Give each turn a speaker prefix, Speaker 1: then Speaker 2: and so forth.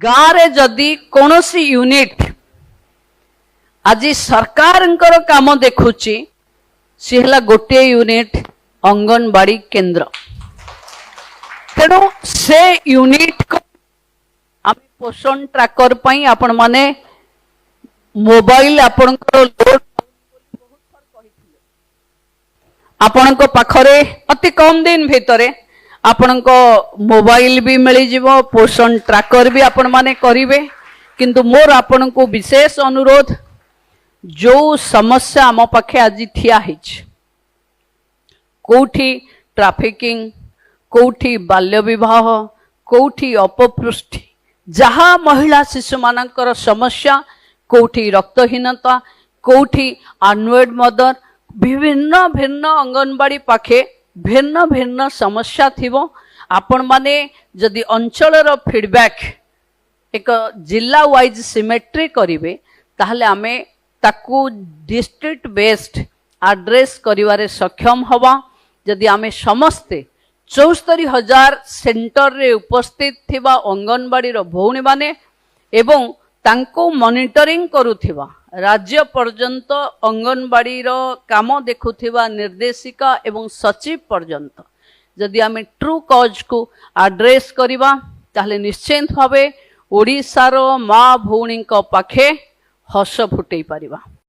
Speaker 1: गाँव जदि कौन यूनिट आज सरकार काम देखुची सी है गोटे यूनिट अंगनवाड़ी केंद्र। तेणु से यूनिट को आम पोषण ट्रैकर पई आपण माने मोबाइल आपणकर लोड आपणक पाखरे अति कम दिन भितरे आपणक मोबाइल भी मिल जिवो, पोषण ट्रैकर भी आपण माने करिवे। किंतु मोर आपण को विशेष अनुरोध, जो समस्या आम पाखे आज ठिया हिच, कोठी ट्राफिकिंग, कोठी बाल्य विवाह, कोठी अपपृष्टि, जहा महिला शिशु मानकर समस्या, कोठी रक्तहीनता, कोठी अनवेड मदर, विभिन्न भिन्न अंगनवाड़ी पाखे भिन्न भिन्न समस्या थिबो। आपण माने जदि अंचलर फीडबैक एक जिला वाइज सिमेट्री करिवे ताहले आमे ताकू डिस्ट्रिक्ट बेस्ड एड्रेस करिवारे सक्षम हवा। जदि आमे समस्ते 74,000 सेंटर रे उपस्थित थिबा अंगनवाड़ी रो भौणी माने एवं तांको मॉनिटरिंग करुथिबा राज्य पर्यंत अंगनवाड़ी रो काम देखुथिबा निर्देशिका एवं सचिव पर्यंत जदि आमे ट्रू कॉज को एड्रेस करिबा ताहले निश्चित भावे ओडिसा रो माँ भौणी पाखे हस फुटई पारिबा।